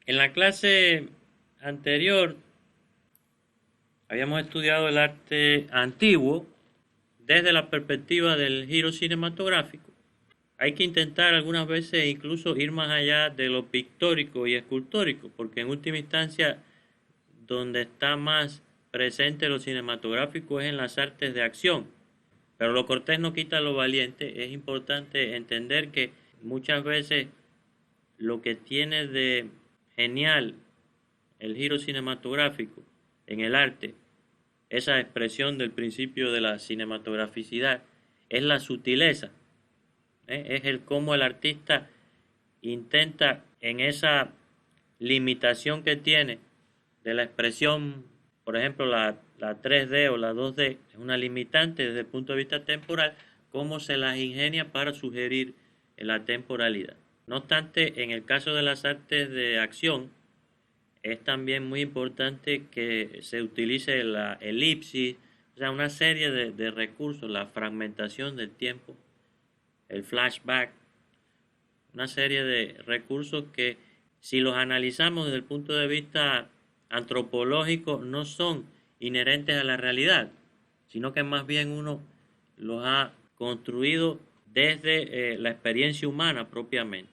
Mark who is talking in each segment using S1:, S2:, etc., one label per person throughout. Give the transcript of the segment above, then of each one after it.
S1: En la clase anterior habíamos estudiado el arte antiguo desde la perspectiva del giro cinematográfico. Hay que intentar algunas veces incluso ir más allá de lo pictórico y escultórico, porque en última instancia donde está más presente lo cinematográfico es en las artes de acción. Pero lo cortés no quita lo valiente. Es importante entender que muchas veces lo que tiene de genial el giro cinematográfico en el arte, esa expresión del principio de la cinematograficidad, es la sutileza, es el cómo el artista intenta en esa limitación que tiene de la expresión, por ejemplo, la 3D o la 2D, es una limitante desde el punto de vista temporal, cómo se las ingenia para sugerir la temporalidad. No obstante, en el caso de las artes de acción, es también muy importante que se utilice la elipsis, o sea, una serie de recursos, la fragmentación del tiempo, el flashback, una serie de recursos que si los analizamos desde el punto de vista antropológico no son inherentes a la realidad, sino que más bien uno los ha construido desde la experiencia humana propiamente,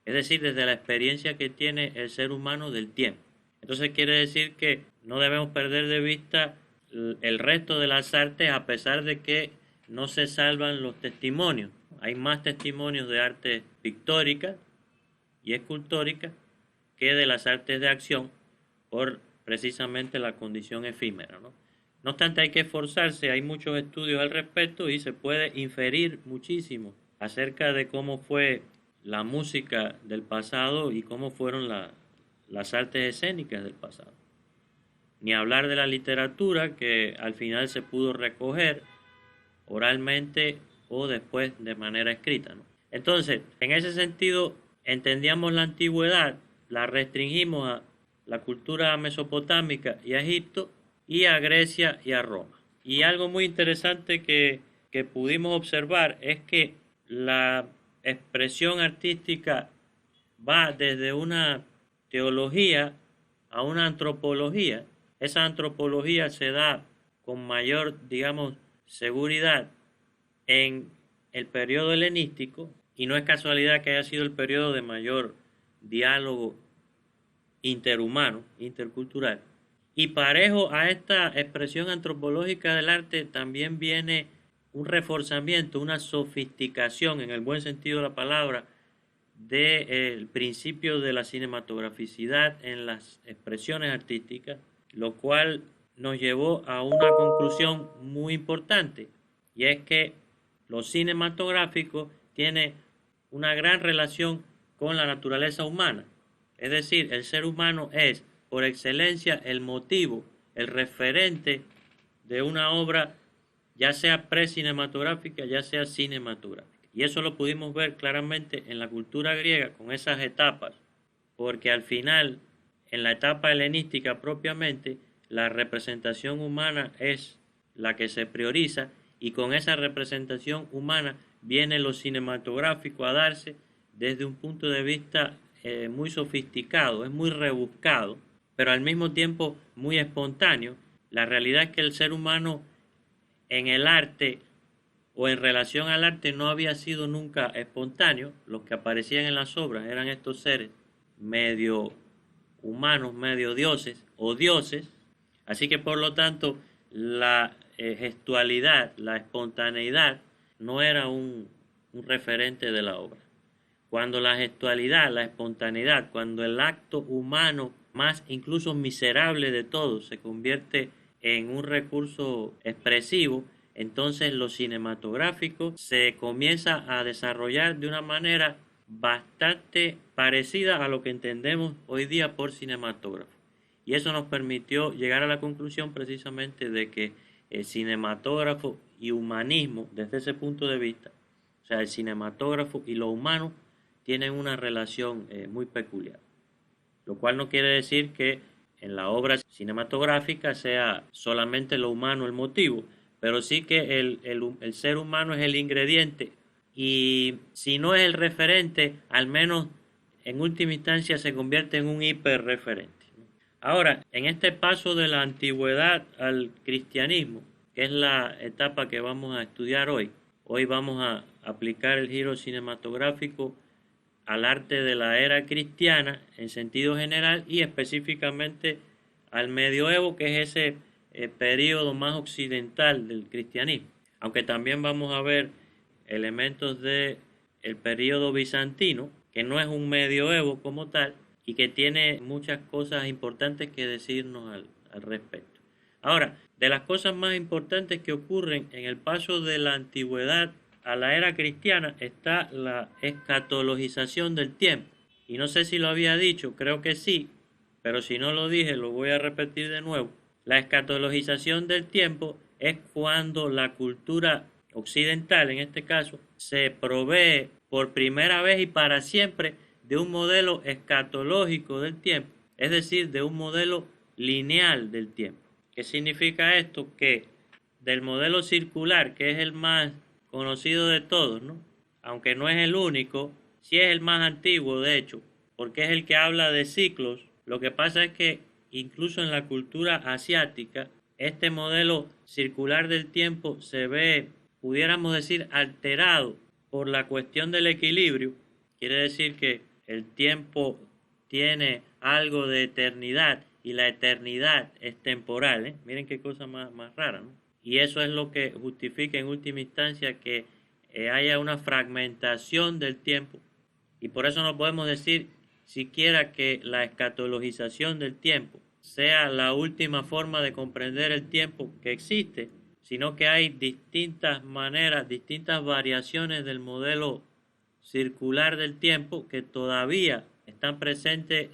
S1: es decir, desde la experiencia que tiene el ser humano del tiempo. Entonces quiere decir que no debemos perder de vista el resto de las artes a pesar de que no se salvan los testimonios. Hay más testimonios de arte pictórica y escultórica que de las artes de acción por precisamente la condición efímera, ¿no? No obstante, hay que esforzarse, hay muchos estudios al respecto y se puede inferir muchísimo acerca de cómo fue la música del pasado y cómo fueron las artes escénicas del pasado. Ni hablar de la literatura que al final se pudo recoger oralmente o después de manera escrita, ¿no? Entonces, en ese sentido, entendíamos la antigüedad, la restringimos a la cultura mesopotámica y a Egipto y a Grecia y a Roma. Y algo muy interesante que pudimos observar es que la expresión artística va desde una teología a una antropología. Esa antropología se da con mayor, digamos, seguridad en el periodo helenístico, y no es casualidad que haya sido el periodo de mayor diálogo interhumano, intercultural. Y parejo a esta expresión antropológica del arte también viene un reforzamiento, una sofisticación en el buen sentido de la palabra del principio de la cinematograficidad en las expresiones artísticas, lo cual nos llevó a una conclusión muy importante, y es que lo cinematográfico tiene una gran relación con la naturaleza humana. Es decir, el ser humano es por excelencia el motivo, el referente de una obra, ya sea precinematográfica, ya sea cinematográfica. Y eso lo pudimos ver claramente en la cultura griega con esas etapas, porque al final, en la etapa helenística propiamente, la representación humana es la que se prioriza, y con esa representación humana viene lo cinematográfico a darse desde un punto de vista muy sofisticado, es muy rebuscado, pero al mismo tiempo muy espontáneo. La realidad es que el ser humano en el arte o en relación al arte no había sido nunca espontáneo. Los que aparecían en las obras eran estos seres medio humanos, medio dioses o dioses. Así que por lo tanto la gestualidad, la espontaneidad no era un referente de la obra. Cuando la gestualidad, la espontaneidad, cuando el acto humano más incluso miserable de todos se convierte en un recurso expresivo, entonces lo cinematográfico se comienza a desarrollar de una manera bastante parecida a lo que entendemos hoy día por cinematógrafo. Y eso nos permitió llegar a la conclusión precisamente de que el cinematógrafo y humanismo, desde ese punto de vista, o sea, el cinematógrafo y lo humano, tienen una relación muy peculiar. Lo cual no quiere decir que en la obra cinematográfica sea solamente lo humano el motivo, pero sí que el ser humano es el ingrediente, y si no es el referente, al menos en última instancia se convierte en un hiperreferente. Ahora, en este paso de la antigüedad al cristianismo, que es la etapa que vamos a estudiar hoy vamos a aplicar el giro cinematográfico al arte de la era cristiana en sentido general y específicamente al medioevo, que es ese periodo más occidental del cristianismo. Aunque también vamos a ver elementos del periodo bizantino, que no es un medioevo como tal, y que tiene muchas cosas importantes que decirnos al respecto. Ahora, de las cosas más importantes que ocurren en el paso de la antigüedad a la era cristiana está la escatologización del tiempo. Y no sé si lo había dicho, creo que sí, pero si no lo dije lo voy a repetir de nuevo. La escatologización del tiempo es cuando la cultura occidental, en este caso, se provee por primera vez y para siempre de un modelo escatológico del tiempo, es decir, de un modelo lineal del tiempo. ¿Qué significa esto? Que del modelo circular, que es el más conocido de todos, ¿no? Aunque no es el único, sí es el más antiguo, de hecho, porque es el que habla de ciclos. Lo que pasa es que incluso en la cultura asiática, este modelo circular del tiempo se ve, pudiéramos decir, alterado por la cuestión del equilibrio. Quiere decir que el tiempo tiene algo de eternidad y la eternidad es temporal, ¿eh? Miren qué cosa más rara, ¿no? Y eso es lo que justifica en última instancia que haya una fragmentación del tiempo. Y por eso no podemos decir siquiera que la escatologización del tiempo sea la última forma de comprender el tiempo que existe, sino que hay distintas maneras, distintas variaciones del modelo circular del tiempo que todavía están presentes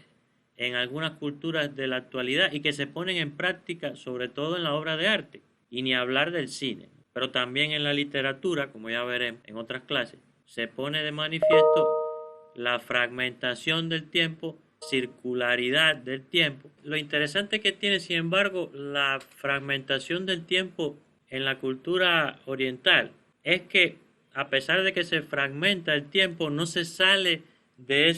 S1: en algunas culturas de la actualidad y que se ponen en práctica sobre todo en la obra de arte, y ni hablar del cine, pero también en la literatura, como ya veremos en otras clases, se pone de manifiesto la fragmentación del tiempo, circularidad del tiempo. Lo interesante que tiene, sin embargo, la fragmentación del tiempo en la cultura oriental es que a pesar de que se fragmenta el tiempo, no se sale de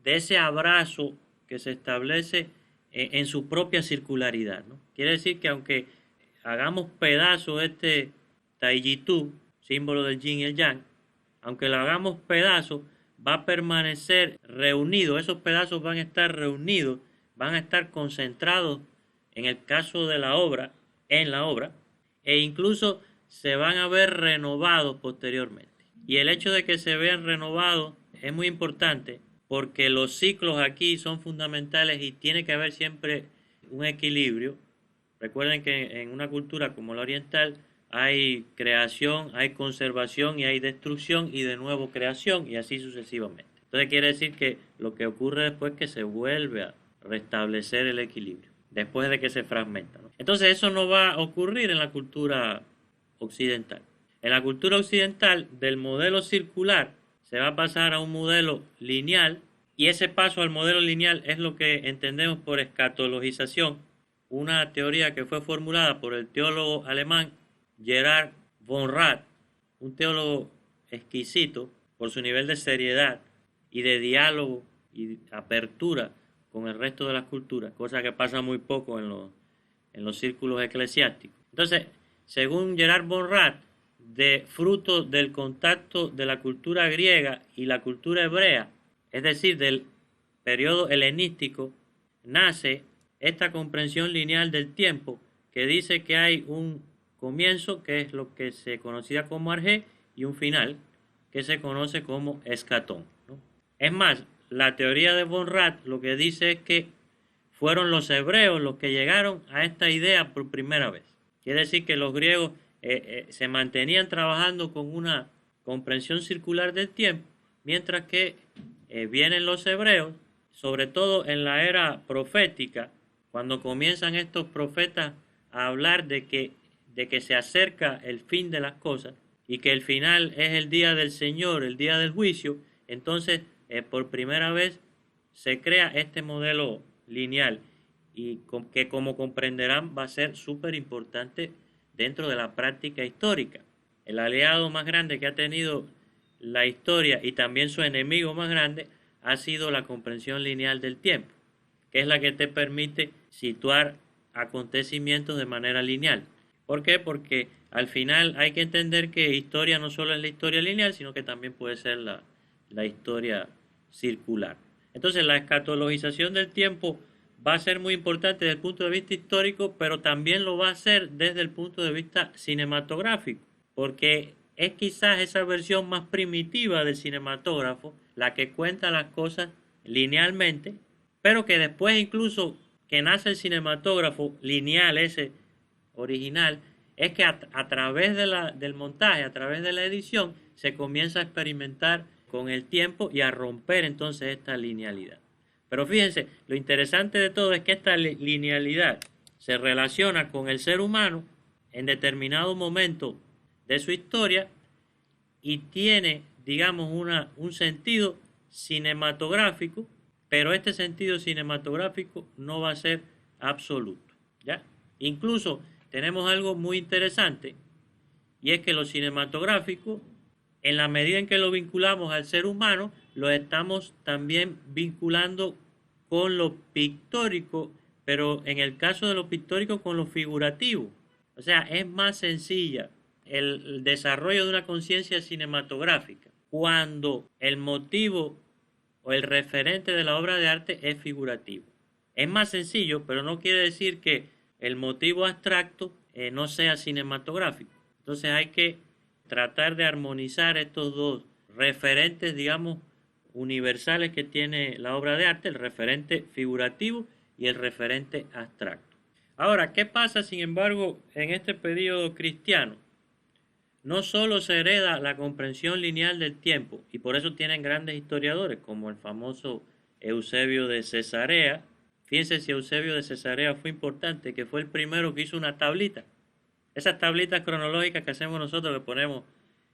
S1: ese abrazo que se establece en su propia circularidad, ¿no? Quiere decir que aunque hagamos pedazos este Taijitu, símbolo del yin y el yang, aunque lo hagamos pedazos, va a permanecer reunido, esos pedazos van a estar reunidos, van a estar concentrados en el caso de la obra, en la obra, e incluso se van a ver renovados posteriormente. Y el hecho de que se vean renovados es muy importante porque los ciclos aquí son fundamentales y tiene que haber siempre un equilibrio. Recuerden que en una cultura como la oriental hay creación, hay conservación y hay destrucción y de nuevo creación y así sucesivamente. Entonces quiere decir que lo que ocurre después es que se vuelve a restablecer el equilibrio después de que se fragmenta, ¿no? Entonces eso no va a ocurrir en la cultura occidental. En la cultura occidental del modelo circular se va a pasar a un modelo lineal y ese paso al modelo lineal es lo que entendemos por escatologización, una teoría que fue formulada por el teólogo alemán Gerhard von Rad, un teólogo exquisito por su nivel de seriedad y de diálogo y apertura con el resto de las culturas, cosa que pasa muy poco en los círculos eclesiásticos. Entonces, según Gerhard von Rad, de fruto del contacto de la cultura griega y la cultura hebrea, es decir, del periodo helenístico, nace esta comprensión lineal del tiempo que dice que hay un comienzo, que es lo que se conocía como arjé, y un final, que se conoce como escatón, ¿no? Es más, la teoría de von Rad lo que dice es que fueron los hebreos los que llegaron a esta idea por primera vez. Quiere decir que los griegos se mantenían trabajando con una comprensión circular del tiempo, mientras que vienen los hebreos, sobre todo en la era profética, cuando comienzan estos profetas a hablar de que se acerca el fin de las cosas y que el final es el día del Señor, el día del juicio. Entonces, por primera vez se crea este modelo lineal y que, como comprenderán, va a ser súper importante dentro de la práctica histórica. El aliado más grande que ha tenido la historia y también su enemigo más grande ha sido la comprensión lineal del tiempo, que es la que te permite situar acontecimientos de manera lineal. ¿Por qué? Porque al final hay que entender que historia no solo es la historia lineal, sino que también puede ser la historia circular. Entonces la escatologización del tiempo va a ser muy importante desde el punto de vista histórico, pero también lo va a ser desde el punto de vista cinematográfico, porque es quizás esa versión más primitiva del cinematógrafo la que cuenta las cosas linealmente, pero que después incluso que nace el cinematógrafo lineal ese original, es que a través del montaje, a través de la edición, se comienza a experimentar con el tiempo y a romper entonces esta linealidad. Pero fíjense, lo interesante de todo es que esta linealidad se relaciona con el ser humano en determinado momento de su historia y tiene, digamos, un sentido cinematográfico, pero este sentido cinematográfico no va a ser absoluto, ¿ya? Incluso tenemos algo muy interesante y es que lo cinematográfico, en la medida en que lo vinculamos al ser humano, lo estamos también vinculando con lo pictórico, pero en el caso de lo pictórico con lo figurativo. O sea, es más sencilla el desarrollo de una conciencia cinematográfica cuando el motivo o el referente de la obra de arte es figurativo. Es más sencillo, pero no quiere decir que el motivo abstracto no sea cinematográfico. Entonces hay que tratar de armonizar estos dos referentes, digamos, universales que tiene la obra de arte, el referente figurativo y el referente abstracto. Ahora, ¿qué pasa, sin embargo, en este periodo cristiano? No solo se hereda la comprensión lineal del tiempo, y por eso tienen grandes historiadores, como el famoso Eusebio de Cesarea. Fíjense si Eusebio de Cesarea fue importante, que fue el primero que hizo una tablita. Esas tablitas cronológicas que hacemos nosotros, que ponemos,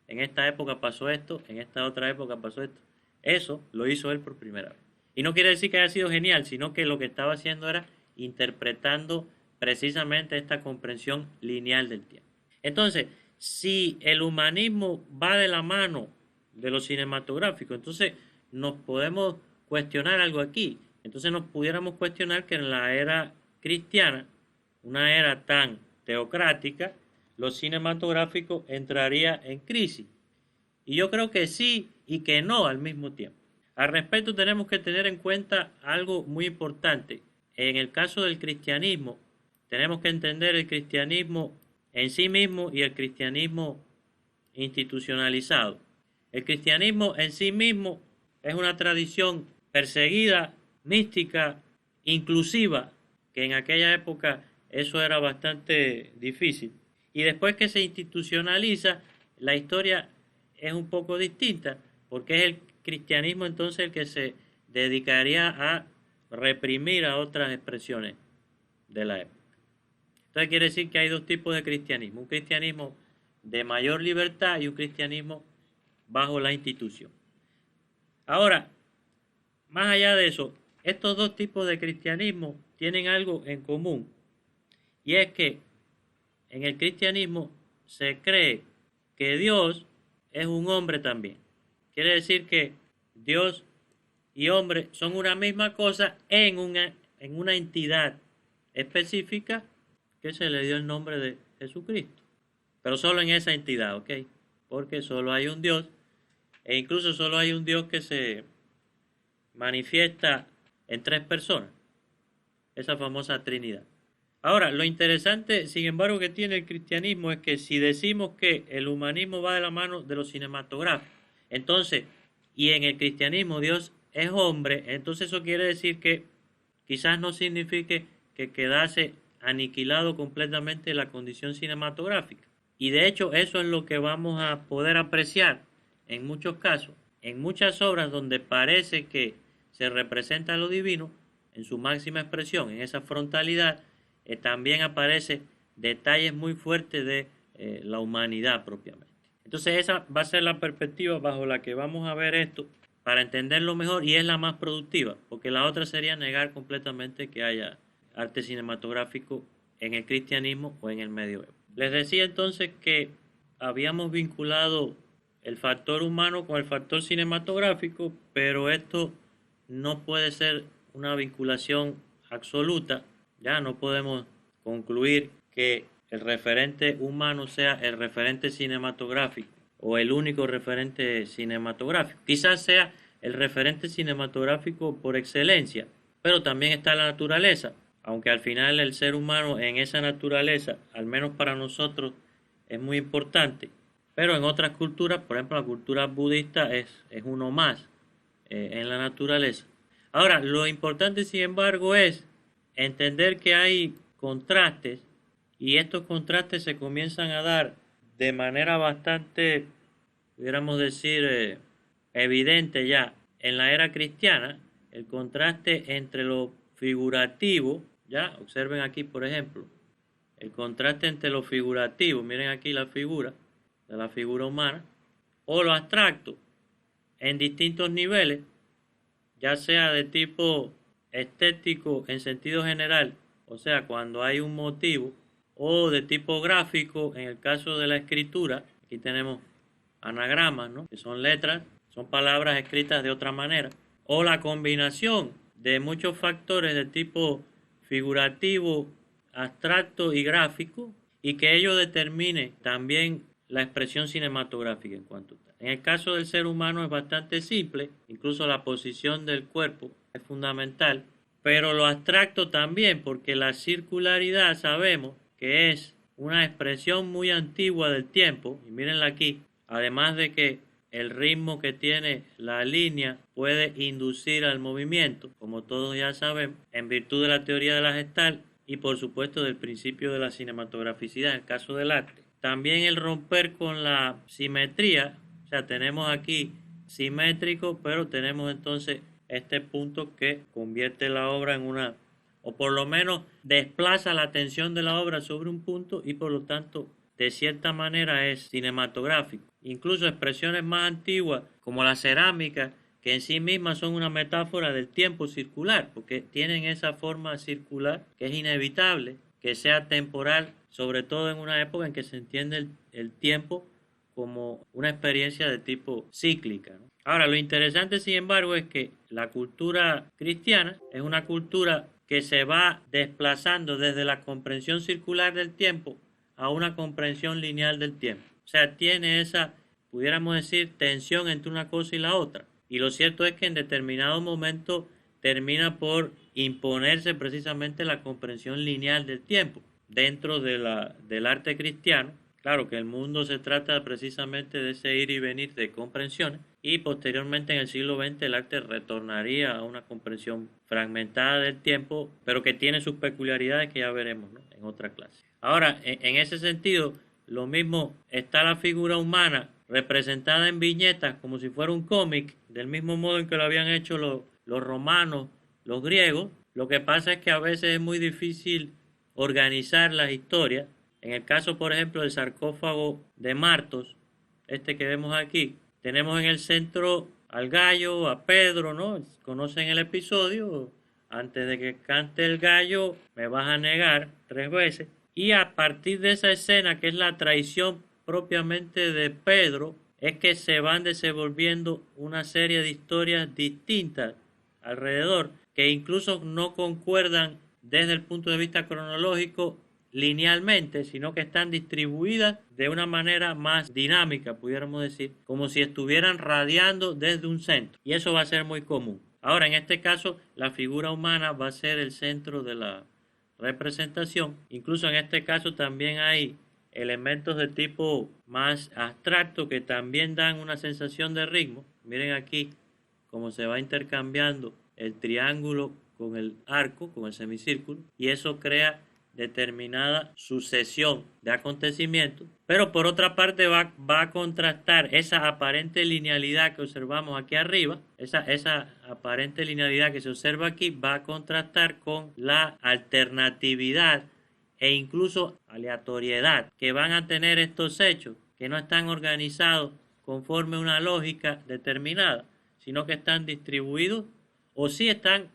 S1: en esta época pasó esto, en esta otra época pasó esto. Eso lo hizo él por primera vez. Y no quiere decir que haya sido genial, sino que lo que estaba haciendo era interpretando precisamente esta comprensión lineal del tiempo. Entonces, si el humanismo va de la mano de lo cinematográfico, entonces nos podemos cuestionar algo aquí. Entonces nos pudiéramos cuestionar que en la era cristiana, una era tan teocrática, lo cinematográfico entraría en crisis. Y yo creo que sí y que no al mismo tiempo. Al respecto tenemos que tener en cuenta algo muy importante. En el caso del cristianismo, tenemos que entender el cristianismo en sí mismo y el cristianismo institucionalizado. El cristianismo en sí mismo es una tradición perseguida, mística, inclusiva, que en aquella época eso era bastante difícil. Y después que se institucionaliza, la historia es un poco distinta, porque es el cristianismo entonces el que se dedicaría a reprimir a otras expresiones de la época. Entonces quiere decir que hay dos tipos de cristianismo, un cristianismo de mayor libertad y un cristianismo bajo la institución. Ahora, más allá de eso, estos dos tipos de cristianismo tienen algo en común, y es que en el cristianismo se cree que Dios es un hombre también. Quiere decir que Dios y hombre son una misma cosa en una entidad específica que se le dio el nombre de Jesucristo. Pero solo en esa entidad, ¿ok? Porque solo hay un Dios, e incluso solo hay un Dios que se manifiesta en tres personas, esa famosa Trinidad. Ahora, lo interesante, sin embargo, que tiene el cristianismo es que si decimos que el humanismo va de la mano de lo cinematográfico, entonces, y en el cristianismo Dios es hombre, entonces eso quiere decir que quizás no signifique que quedase aniquilado completamente la condición cinematográfica. Y de hecho eso es lo que vamos a poder apreciar en muchos casos, en muchas obras donde parece que se representa lo divino en su máxima expresión, en esa frontalidad, también aparece detalles muy fuertes de la humanidad propiamente. Entonces esa va a ser la perspectiva bajo la que vamos a ver esto para entenderlo mejor, y es la más productiva, porque la otra sería negar completamente que haya arte cinematográfico en el cristianismo o en el medioevo. Les decía entonces que habíamos vinculado el factor humano con el factor cinematográfico, pero esto no puede ser una vinculación absoluta, ya no podemos concluir que el referente humano sea el referente cinematográfico o el único referente cinematográfico. Quizás sea el referente cinematográfico por excelencia, pero también está la naturaleza, aunque al final el ser humano en esa naturaleza, al menos para nosotros, es muy importante, pero en otras culturas, por ejemplo la cultura budista es uno más en la naturaleza. Ahora, lo importante sin embargo es entender que hay contrastes y estos contrastes se comienzan a dar de manera bastante, pudiéramos decir, evidente ya en la era cristiana, el contraste entre lo figurativo, ya, observen aquí por ejemplo, el contraste entre lo figurativo, miren aquí la figura, de la figura humana, o lo abstracto, en distintos niveles, ya sea de tipo estético en sentido general, o sea, cuando hay un motivo, o de tipo gráfico, en el caso de la escritura, aquí tenemos anagramas, ¿no? Que son letras, son palabras escritas de otra manera, o la combinación de muchos factores de tipo figurativo, abstracto y gráfico, y que ello determine también la expresión cinematográfica en cuanto tal. En el caso del ser humano es bastante simple, incluso la posición del cuerpo es fundamental, pero lo abstracto también, porque la circularidad sabemos que es una expresión muy antigua del tiempo, y mírenla aquí, además de que el ritmo que tiene la línea puede inducir al movimiento, como todos ya sabemos, en virtud de la teoría de la Gestalt y por supuesto del principio de la cinematograficidad en el caso del arte. También el romper con la simetría, o sea, tenemos aquí simétrico, pero tenemos entonces este punto que convierte la obra en una, o por lo menos desplaza la atención de la obra sobre un punto y por lo tanto de cierta manera es cinematográfico. Incluso expresiones más antiguas como la cerámica, que en sí mismas son una metáfora del tiempo circular, porque tienen esa forma circular que es inevitable que sea temporal, sobre todo en una época en que se entiende el tiempo como una experiencia de tipo cíclica, ¿no? Ahora, lo interesante, sin embargo, es que la cultura cristiana es una cultura que se va desplazando desde la comprensión circular del tiempo a una comprensión lineal del tiempo. O sea, tiene esa, pudiéramos decir, tensión entre una cosa y la otra. Y lo cierto es que en determinado momento termina por imponerse precisamente la comprensión lineal del tiempo dentro del arte cristiano. Claro que el mundo se trata precisamente de ese ir y venir de comprensiones y posteriormente en el siglo XX el arte retornaría a una comprensión fragmentada del tiempo, pero que tiene sus peculiaridades que ya veremos, ¿no?, en otra clase. Ahora, en ese sentido, lo mismo está la figura humana representada en viñetas como si fuera un cómic, del mismo modo en que lo habían hecho los romanos, los griegos. Lo que pasa es que a veces es muy difícil organizar las historias. En el caso, por ejemplo, del sarcófago de Martos, este que vemos aquí, tenemos en el centro al gallo, a Pedro, ¿no? Conocen el episodio, antes de que cante el gallo, me vas a negar 3 veces. Y a partir de esa escena, que es la traición propiamente de Pedro, es que se van desenvolviendo una serie de historias distintas alrededor, que incluso no concuerdan desde el punto de vista cronológico linealmente, sino que están distribuidas de una manera más dinámica, pudiéramos decir, como si estuvieran radiando desde un centro. Y eso va a ser muy común. Ahora, en este caso, la figura humana va a ser el centro de la representación. Incluso en este caso también hay elementos de tipo más abstracto que también dan una sensación de ritmo. Miren aquí cómo se va intercambiando el triángulo con el arco, con el semicírculo, y eso crea determinada sucesión de acontecimientos, pero por otra parte va a contrastar esa aparente linealidad que observamos aquí arriba, esa aparente linealidad que se observa aquí va a contrastar con la alternatividad e incluso aleatoriedad que van a tener estos hechos, que no están organizados conforme una lógica determinada, sino que están distribuidos o sí están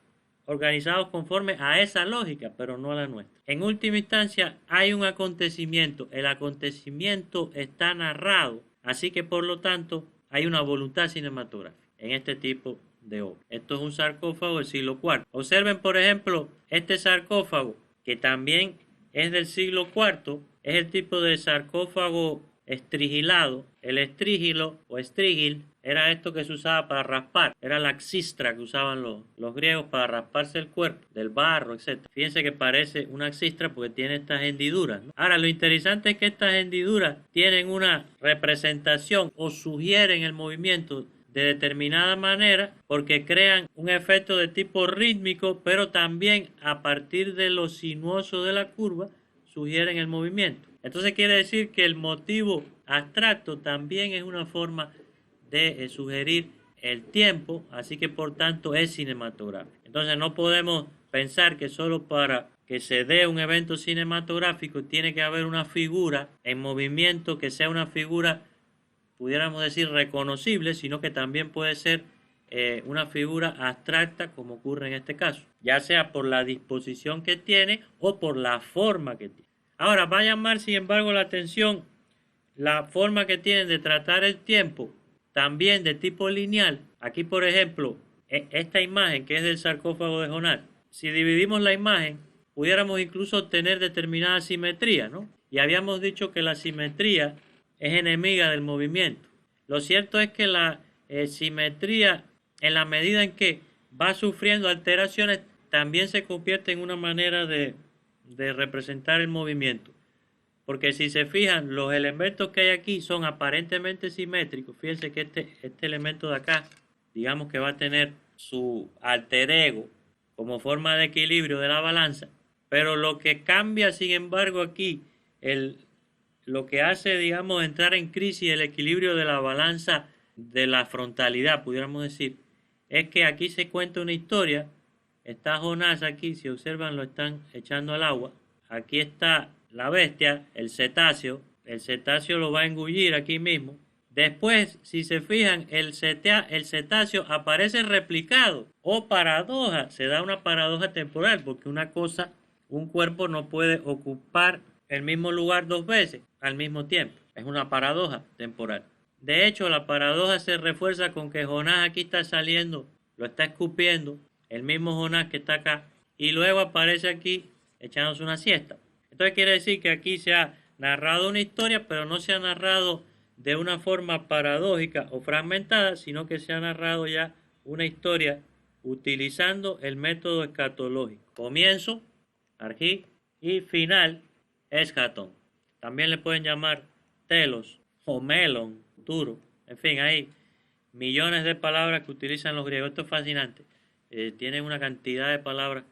S1: organizados conforme a esa lógica, pero no a la nuestra. En última instancia, hay un acontecimiento, el acontecimiento está narrado, así que por lo tanto hay una voluntad cinematográfica en este tipo de obra. Esto es un sarcófago del siglo IV. Observen, por ejemplo, este sarcófago, que también es del siglo IV, es el tipo de sarcófago estrigilado. El estrígilo o estrígil era esto que se usaba para raspar, era la xistra que usaban los griegos para rasparse el cuerpo, del barro, etc. Fíjense que parece una xistra porque tiene estas hendiduras, ¿no? Ahora, lo interesante es que estas hendiduras tienen una representación o sugieren el movimiento de determinada manera porque crean un efecto de tipo rítmico, pero también a partir de lo sinuoso de la curva sugieren el movimiento. Entonces quiere decir que el motivo abstracto también es una forma de sugerir el tiempo, así que por tanto es cinematográfico. Entonces no podemos pensar que solo para que se dé un evento cinematográfico tiene que haber una figura en movimiento que sea una figura, pudiéramos decir, reconocible, sino que también puede ser una figura abstracta, como ocurre en este caso, ya sea por la disposición que tiene o por la forma que tiene. Ahora va a llamar, sin embargo, la atención la forma que tienen de tratar el tiempo, también de tipo lineal. Aquí, por ejemplo, esta imagen que es del sarcófago de Jonás, si dividimos la imagen, pudiéramos incluso obtener determinada simetría, ¿no? Y habíamos dicho que la simetría es enemiga del movimiento. Lo cierto es que la simetría, en la medida en que va sufriendo alteraciones, también se convierte en una manera de representar el movimiento. Porque si se fijan, los elementos que hay aquí son aparentemente simétricos. Fíjense que este elemento de acá, digamos que va a tener su alter ego como forma de equilibrio de la balanza. Pero lo que cambia, sin embargo, aquí, lo que hace, digamos, entrar en crisis el equilibrio de la balanza de la frontalidad, pudiéramos decir, es que aquí se cuenta una historia. Está Jonás aquí, si observan, lo están echando al agua. Aquí está la bestia, el cetáceo lo va a engullir aquí mismo. Después, si se fijan, el cetáceo aparece replicado o paradoja, se da una paradoja temporal, porque una cosa, un cuerpo no puede ocupar el mismo lugar dos veces al mismo tiempo. Es una paradoja temporal. De hecho, la paradoja se refuerza con que Jonás aquí está saliendo, lo está escupiendo, el mismo Jonás que está acá, y luego aparece aquí echándose una siesta. Entonces quiere decir que aquí se ha narrado una historia, pero no se ha narrado de una forma paradójica o fragmentada, sino que se ha narrado ya una historia utilizando el método escatológico. Comienzo, argí, y final, escatón. También le pueden llamar telos o melon, futuro. En fin, hay millones de palabras que utilizan los griegos. Esto es fascinante. Tienen una cantidad de palabras,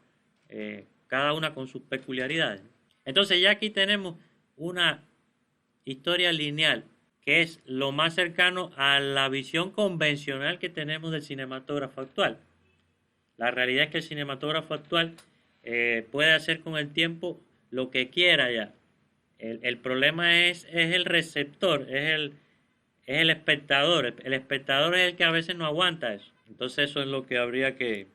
S1: cada una con sus peculiaridades. Entonces ya aquí tenemos una historia lineal, que es lo más cercano a la visión convencional que tenemos del cinematógrafo actual. La realidad es que el cinematógrafo actual puede hacer con el tiempo lo que quiera ya. El problema es el receptor, es el espectador. El espectador es el que a veces no aguanta eso. Entonces eso es lo que habría que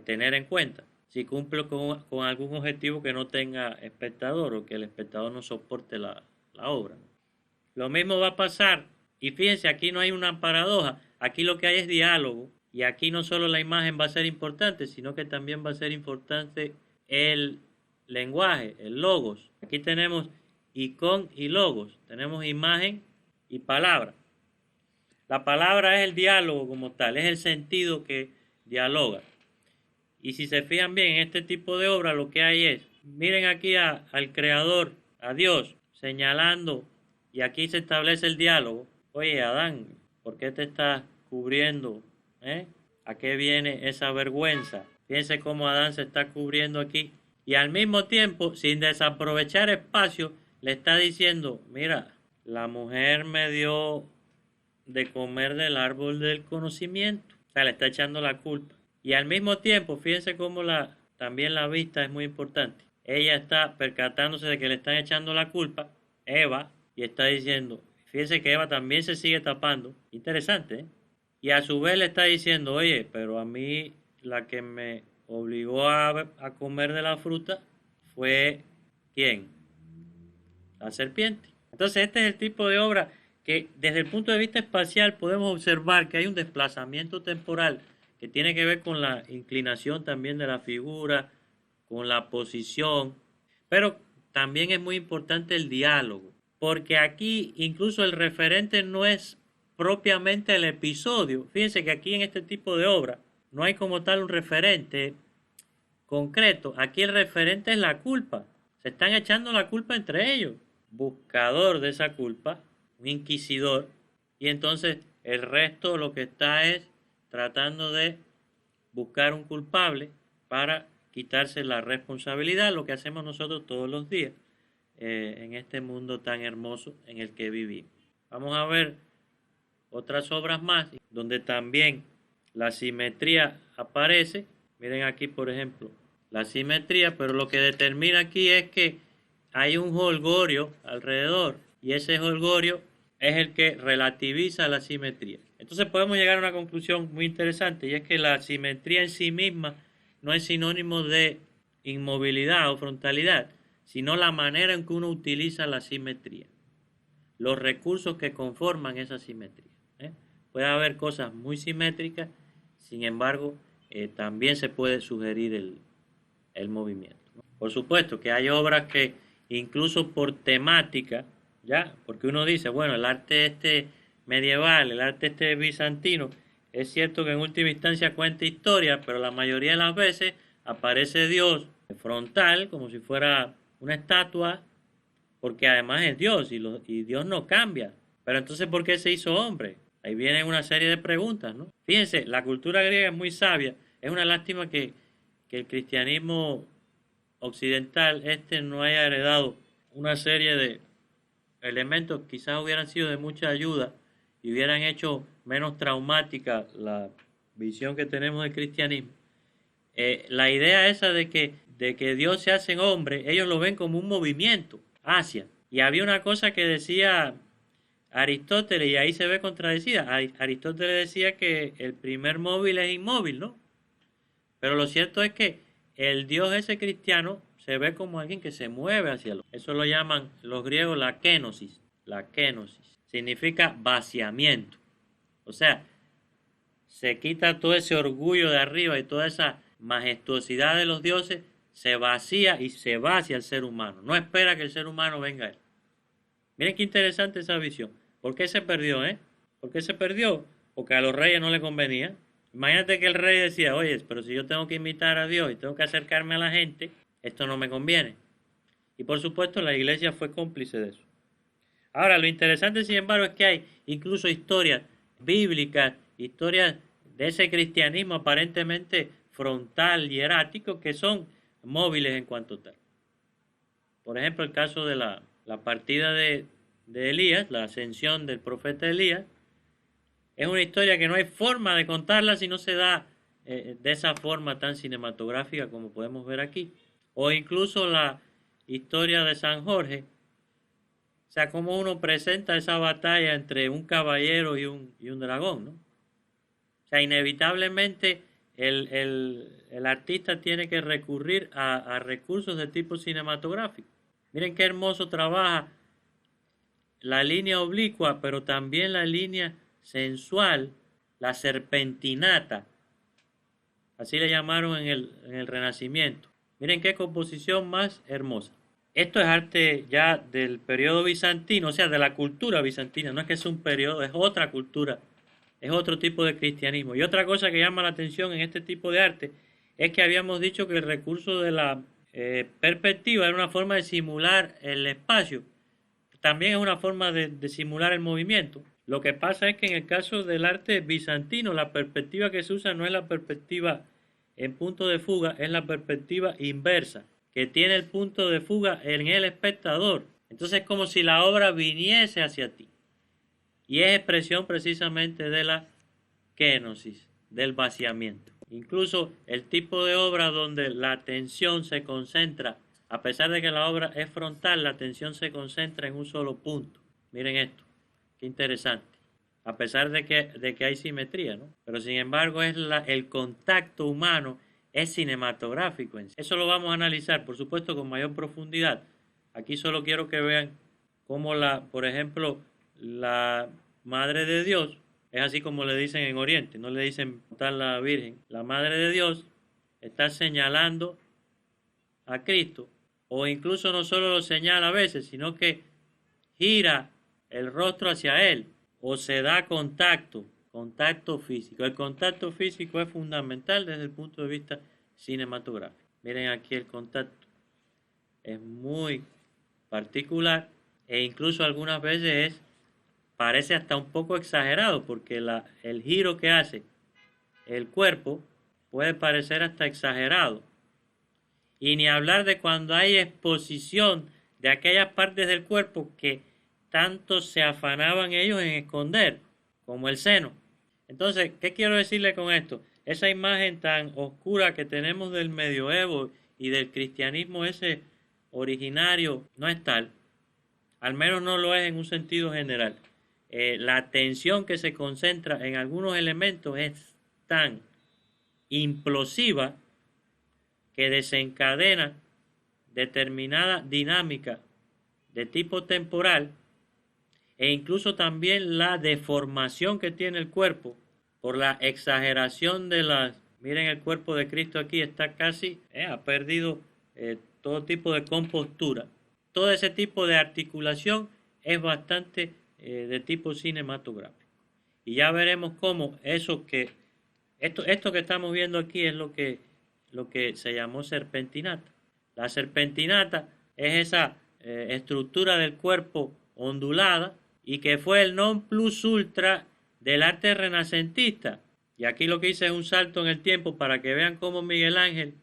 S1: tener en cuenta. Si cumple con algún objetivo que no tenga espectador o que el espectador no soporte la obra. Lo mismo va a pasar, y fíjense, aquí no hay una paradoja, aquí lo que hay es diálogo, y aquí no solo la imagen va a ser importante, sino que también va a ser importante el lenguaje, el logos. Aquí tenemos icon y logos, tenemos imagen y palabra. La palabra es el diálogo como tal, es el sentido que dialoga. Y si se fijan bien en este tipo de obra, lo que hay es, miren aquí al creador, a Dios, señalando, y aquí se establece el diálogo. Oye, Adán, ¿por qué te estás cubriendo? ¿A qué viene esa vergüenza? Fíjense cómo Adán se está cubriendo aquí. Y al mismo tiempo, sin desaprovechar espacio, le está diciendo, mira, la mujer me dio de comer del árbol del conocimiento. O sea, le está echando la culpa. Y al mismo tiempo, fíjense cómo también la vista es muy importante. Ella está percatándose de que le están echando la culpa, Eva, y está diciendo, fíjense que Eva también se sigue tapando. Interesante, ¿eh? Y a su vez le está diciendo, oye, pero a mí la que me obligó a comer de la fruta fue, ¿quién? La serpiente. Entonces este es el tipo de obra que desde el punto de vista espacial podemos observar que hay un desplazamiento temporal que tiene que ver con la inclinación también de la figura, con la posición, pero también es muy importante el diálogo, porque aquí incluso el referente no es propiamente el episodio. Fíjense que aquí en este tipo de obra no hay como tal un referente concreto. Aquí el referente es la culpa. Se están echando la culpa entre ellos. Buscador de esa culpa, un inquisidor, y entonces el resto lo que está es tratando de buscar un culpable para quitarse la responsabilidad, lo que hacemos nosotros todos los días en este mundo tan hermoso en el que vivimos. Vamos a ver otras obras más donde también la simetría aparece. Miren aquí, por ejemplo, la simetría, pero lo que determina aquí es que hay un jolgorio alrededor y ese jolgorio es el que relativiza la simetría. Entonces podemos llegar a una conclusión muy interesante, y es que la simetría en sí misma no es sinónimo de inmovilidad o frontalidad, sino la manera en que uno utiliza la simetría, los recursos que conforman esa simetría. Puede haber cosas muy simétricas, sin embargo, también se puede sugerir el movimiento. Por supuesto que hay obras que incluso por temática, ya, porque uno dice, bueno, el arte este medieval, el arte este bizantino, es cierto que en última instancia cuenta historia, pero la mayoría de las veces aparece Dios frontal, como si fuera una estatua, porque además es Dios y Dios no cambia. Pero entonces, ¿por qué se hizo hombre? Ahí viene una serie de preguntas, ¿no? Fíjense, la cultura griega es muy sabia. Es una lástima que el cristianismo occidental no haya heredado una serie de elementos que quizás hubieran sido de mucha ayuda y hubieran hecho menos traumática la visión que tenemos del cristianismo. La idea esa de que Dios se hace hombre, ellos lo ven como un movimiento hacia. Y había una cosa que decía Aristóteles, y ahí se ve contradecida. Aristóteles decía que el primer móvil es inmóvil, ¿no? Pero lo cierto es que el Dios ese cristiano se ve como alguien que se mueve hacia lo. Eso lo llaman los griegos la kénosis. La kénosis significa vaciamiento. O sea, se quita todo ese orgullo de arriba y toda esa majestuosidad de los dioses, se vacía y se va hacia el ser humano. No espera que el ser humano venga a él. Miren qué interesante esa visión. ¿Por qué se perdió, ¿Por qué se perdió? Porque a los reyes no les convenía. Imagínate que el rey decía, oye, pero si yo tengo que imitar a Dios y tengo que acercarme a la gente, esto no me conviene. Y por supuesto la iglesia fue cómplice de eso. Ahora, lo interesante, sin embargo, es que hay incluso historias bíblicas, historias de ese cristianismo aparentemente frontal y erático que son móviles en cuanto tal. Por ejemplo, el caso de la partida de Elías, la ascensión del profeta Elías, es una historia que no hay forma de contarla si no se da de esa forma tan cinematográfica como podemos ver aquí. O incluso la historia de San Jorge, o sea, cómo uno presenta esa batalla entre un caballero y un dragón, ¿no? O sea, inevitablemente el artista tiene que recurrir a recursos de tipo cinematográfico. Miren qué hermoso trabaja la línea oblicua, pero también la línea sensual, la serpentinata. Así le llamaron en el Renacimiento. Miren qué composición más hermosa. Esto es arte ya del periodo bizantino, o sea, de la cultura bizantina. No es que es un periodo, es otra cultura, es otro tipo de cristianismo. Y otra cosa que llama la atención en este tipo de arte es que habíamos dicho que el recurso de la perspectiva era una forma de simular el espacio. También es una forma de simular el movimiento. Lo que pasa es que en el caso del arte bizantino, la perspectiva que se usa no es la perspectiva en punto de fuga, es la perspectiva inversa, que tiene el punto de fuga en el espectador. Entonces es como si la obra viniese hacia ti. Y es expresión precisamente de la kénosis, del vaciamiento. Incluso el tipo de obra donde la atención se concentra, a pesar de que la obra es frontal, la atención se concentra en un solo punto. Miren esto, qué interesante. A pesar de que hay simetría, ¿no? Pero sin embargo el contacto humano es cinematográfico. Eso lo vamos a analizar, por supuesto, con mayor profundidad. Aquí solo quiero que vean cómo por ejemplo, la Madre de Dios, es así como le dicen en Oriente, no le dicen tal la Virgen, la Madre de Dios está señalando a Cristo, o incluso no solo lo señala a veces, sino que gira el rostro hacia Él, o se da contacto físico. El contacto físico es fundamental desde el punto de vista cinematográfico. Miren aquí el contacto, es muy particular e incluso algunas veces parece hasta un poco exagerado porque el giro que hace el cuerpo puede parecer hasta exagerado. Y ni hablar de cuando hay exposición de aquellas partes del cuerpo que tanto se afanaban ellos en esconder, como el seno. Entonces, ¿qué quiero decirle con esto? Esa imagen tan oscura que tenemos del medioevo y del cristianismo ese originario no es tal, al menos no lo es en un sentido general. La atención que se concentra en algunos elementos es tan implosiva que desencadena determinada dinámica de tipo temporal e incluso también la deformación que tiene el cuerpo por la exageración de las... Miren el cuerpo de Cristo aquí, está casi, ha perdido todo tipo de compostura. Todo ese tipo de articulación es bastante de tipo cinematográfico. Y ya veremos cómo esto que estamos viendo aquí es lo que se llamó serpentinata. La serpentinata es esa estructura del cuerpo ondulada y que fue el non plus ultra del arte renacentista. Y aquí lo que hice es un salto en el tiempo para que vean cómo Miguel Ángel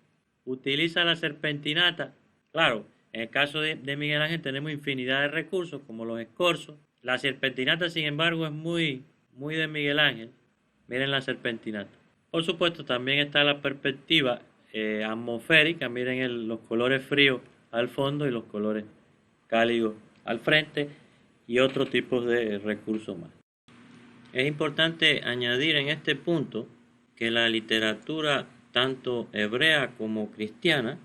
S1: utiliza la serpentinata. Claro, en el caso de Miguel Ángel tenemos infinidad de recursos como los escorzos. La serpentinata, sin embargo, es muy de Miguel Ángel. Miren la serpentinata. Por supuesto, también está la perspectiva atmosférica. Miren los colores fríos al fondo y los colores cálidos al frente y otros tipos de recursos más. Es importante añadir en este punto que la literatura tanto hebrea como cristiana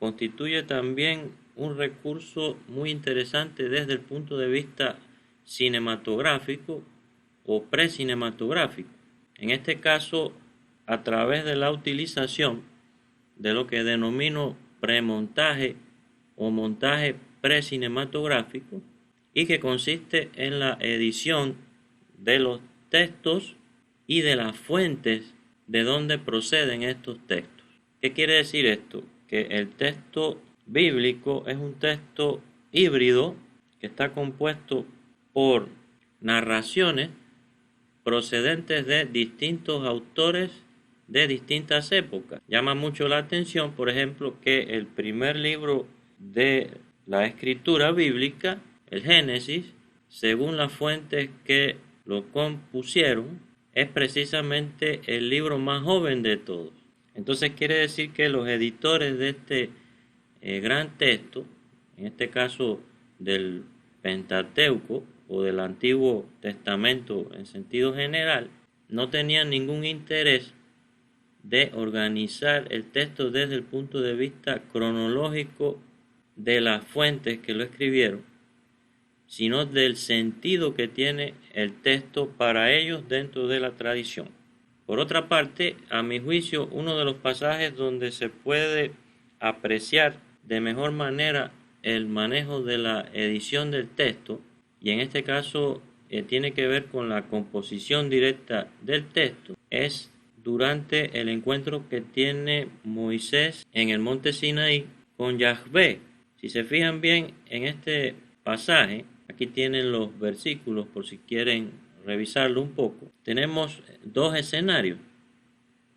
S1: constituye también un recurso muy interesante desde el punto de vista cinematográfico o precinematográfico. En este caso, a través de la utilización de lo que denomino premontaje o montaje precinematográfico y que consiste en la edición de los textos y de las fuentes de donde proceden estos textos. ¿Qué quiere decir esto? Que el texto bíblico es un texto híbrido que está compuesto por narraciones procedentes de distintos autores de distintas épocas. Llama mucho la atención, por ejemplo, que el primer libro de la escritura bíblica, el Génesis, según las fuentes que lo compusieron, es precisamente el libro más joven de todos. Entonces quiere decir que los editores de este gran texto, en este caso del Pentateuco o del Antiguo Testamento en sentido general, no tenían ningún interés de organizar el texto desde el punto de vista cronológico de las fuentes que lo escribieron, sino del sentido que tiene el texto para ellos dentro de la tradición. Por otra parte, a mi juicio, uno de los pasajes donde se puede apreciar de mejor manera el manejo de la edición del texto, y en este caso tiene que ver con la composición directa del texto, es durante el encuentro que tiene Moisés en el monte Sinaí con Yahvé. Si se fijan bien en este pasaje, aquí tienen los versículos por si quieren revisarlo un poco. Tenemos dos escenarios.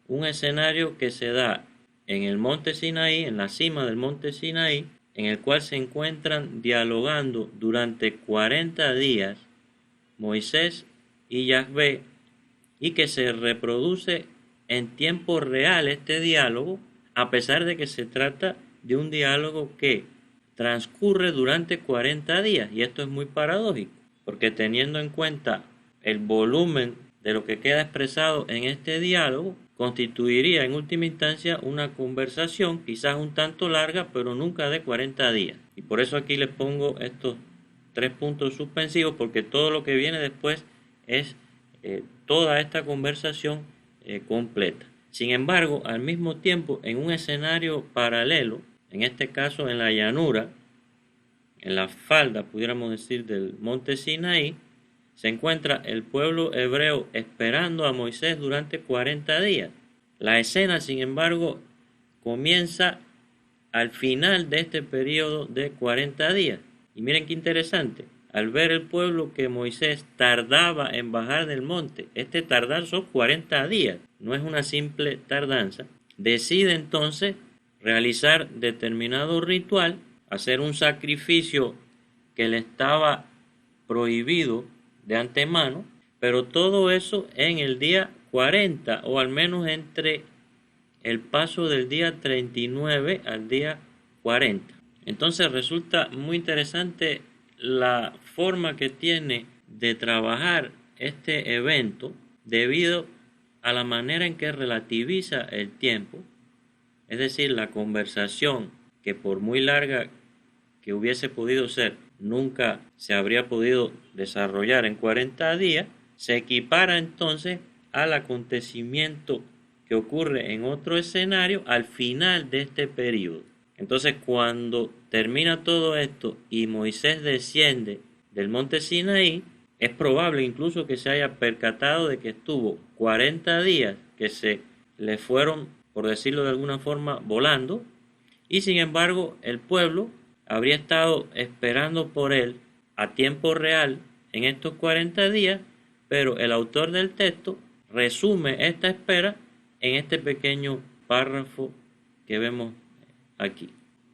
S1: Un escenario que se da en el monte Sinaí, en la cima del monte Sinaí, en el cual se encuentran dialogando durante 40 días Moisés y Yahvé, y que se reproduce en tiempo real este diálogo, a pesar de que se trata de un diálogo que transcurre durante 40 días. Y esto es muy paradójico, porque teniendo en cuenta el volumen de lo que queda expresado en este diálogo, constituiría en última instancia una conversación quizás un tanto larga, pero nunca de 40 días. Y por eso aquí les pongo estos tres puntos suspensivos porque todo lo que viene después es toda esta conversación completa. Sin embargo, al mismo tiempo, en un escenario paralelo, en este caso en la llanura, en la falda, pudiéramos decir, del monte Sinaí, se encuentra el pueblo hebreo esperando a Moisés durante 40 días. La escena, sin embargo, comienza al final de este periodo de 40 días. Y miren qué interesante, al ver el pueblo que Moisés tardaba en bajar del monte, este tardar son 40 días, no es una simple tardanza, decide entonces realizar determinado ritual, hacer un sacrificio que le estaba prohibido de antemano, pero todo eso en el día 40 o al menos entre el paso del día 39 al día 40. Entonces resulta muy interesante la forma que tiene de trabajar este evento debido a la manera en que relativiza el tiempo, es decir, la conversación que por muy larga que hubiese podido ser, nunca se habría podido desarrollar en 40 días, se equipara entonces al acontecimiento que ocurre en otro escenario al final de este periodo. Entonces, cuando termina todo esto y Moisés desciende del monte Sinaí, es probable incluso que se haya percatado de que estuvo 40 días que se le fueron, por decirlo de alguna forma, volando, y sin embargo el pueblo habría estado esperando por él a tiempo real en estos 40 días, pero el autor del texto resume esta espera en este pequeño párrafo que vemos aquí.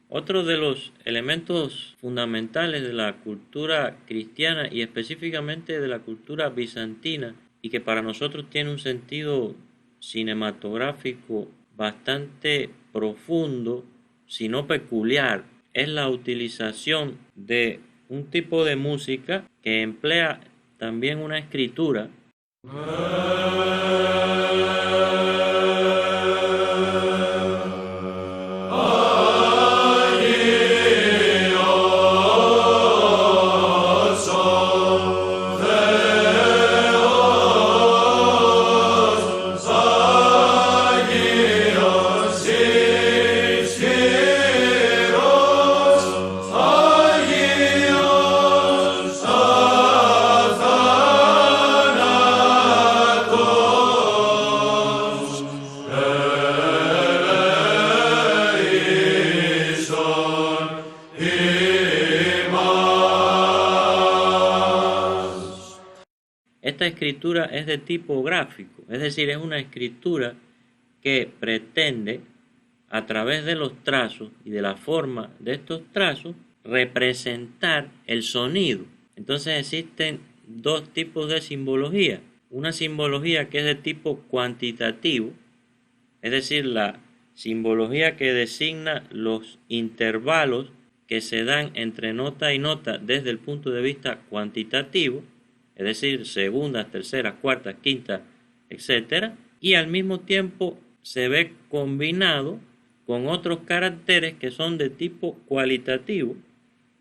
S1: Otro de los elementos fundamentales de la cultura cristiana y específicamente de la cultura bizantina y que para nosotros tiene un sentido cinematográfico bastante profundo, si no peculiar, es la utilización de un tipo de música que emplea también una escritura Esta escritura es de tipo gráfico, es decir, es una escritura que pretende, a través de los trazos y de la forma de estos trazos, representar el sonido. Entonces existen dos tipos de simbología. Una simbología que es de tipo cuantitativo, es decir, la simbología que designa los intervalos que se dan entre nota y nota desde el punto de vista cuantitativo, es decir, segundas, terceras, cuartas, quintas, etc. Y al mismo tiempo se ve combinado con otros caracteres que son de tipo cualitativo,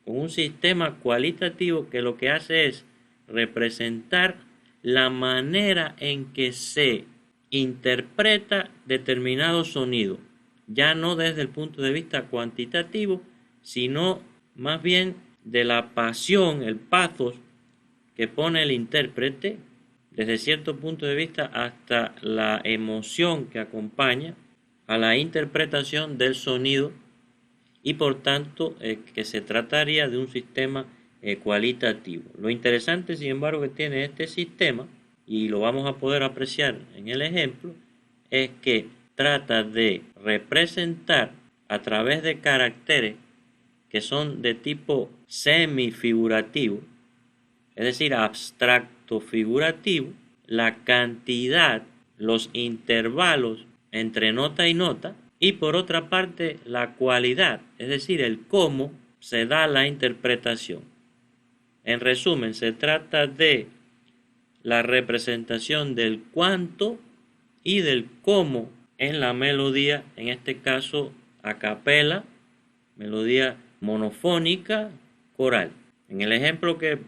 S1: con un sistema cualitativo que lo que hace es representar la manera en que se interpreta determinado sonido, ya no desde el punto de vista cuantitativo, sino más bien de la pasión, el pathos que pone el intérprete, desde cierto punto de vista hasta la emoción que acompaña a la interpretación del sonido y por tanto que se trataría de un sistema cualitativo. Lo interesante, sin embargo, que tiene este sistema, y lo vamos a poder apreciar en el ejemplo, es que trata de representar a través de caracteres que son de tipo semifigurativo, es decir, abstracto figurativo, la cantidad, los intervalos entre nota y nota, y por otra parte la cualidad, es decir, el cómo se da la interpretación. En resumen, se trata de la representación del cuánto y del cómo en la melodía, en este caso a capela, melodía monofónica, coral. En el ejemplo que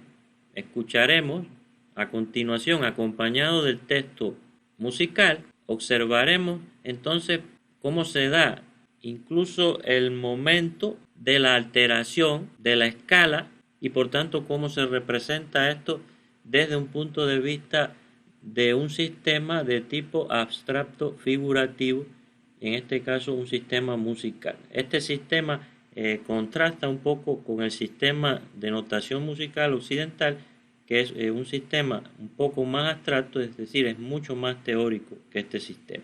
S1: escucharemos a continuación, acompañado del texto musical, observaremos entonces cómo se da incluso el momento de la alteración de la escala y por tanto cómo se representa esto desde un punto de vista de un sistema de tipo abstracto figurativo, en este caso un sistema musical. Este sistema contrasta un poco con el sistema de notación musical occidental, que es un sistema un poco más abstracto, es decir, es mucho más teórico que este sistema.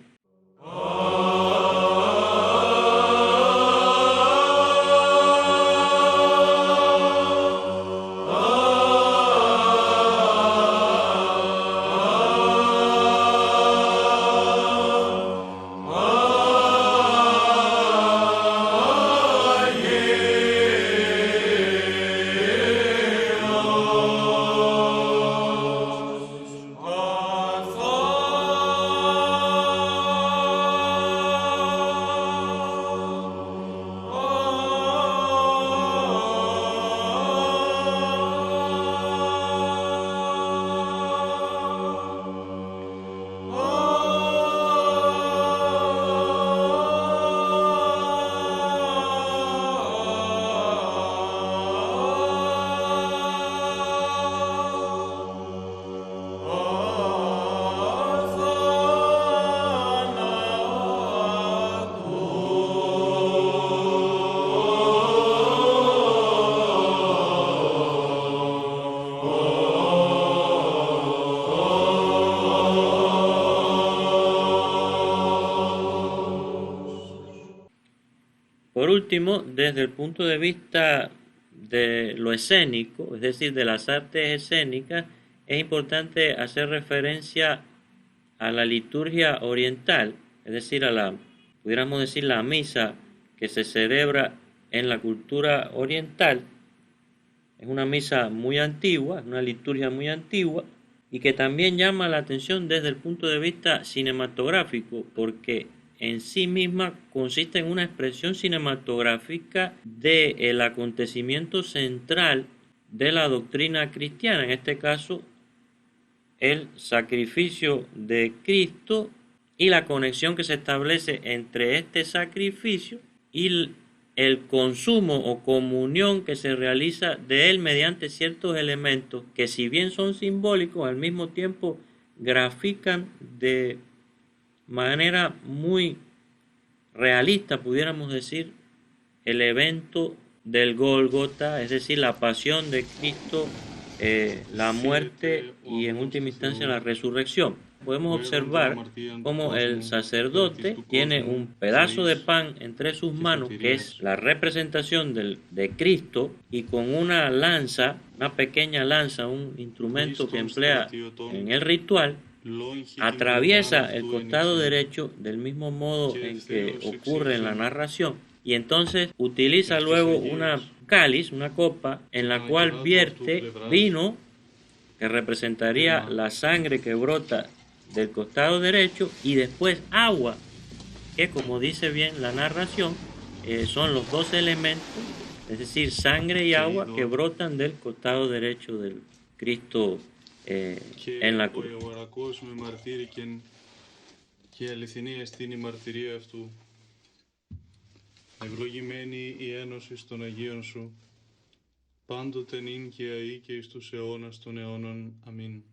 S1: Por último, desde el punto de vista de lo escénico, es decir, de las artes escénicas, es importante hacer referencia a la liturgia oriental, es decir, pudiéramos decir, la misa que se celebra en la cultura oriental. Es una misa muy antigua, es una liturgia muy antigua y que también llama la atención desde el punto de vista cinematográfico, porque en sí misma consiste en una expresión cinematográfica del acontecimiento central de la doctrina cristiana, en este caso el sacrificio de Cristo y la conexión que se establece entre este sacrificio y el consumo o comunión que se realiza de él mediante ciertos elementos que, si bien son simbólicos, al mismo tiempo grafican de manera muy realista, pudiéramos decir, el evento del Gólgota, es decir, la pasión de Cristo, la muerte y en última instancia la resurrección. Podemos observar cómo el sacerdote tiene un pedazo de pan entre sus manos, que es la representación de Cristo, y con una lanza, una pequeña lanza, un instrumento que emplea en el ritual, atraviesa el costado derecho del mismo modo en que ocurre en la narración, y entonces utiliza luego una cáliz, una copa, en la cual vierte vino, que representaría la sangre que brota del costado derecho, y después agua, que, como dice bien la narración, son los dos elementos, es decir, sangre y agua, que brotan del costado derecho del Cristo en la cruz.
S2: Ευλογημένη η ένωση των Αγίων σου, πάντοτε νυν και αεί και εις τους αιώνας των αιώνων. Αμήν.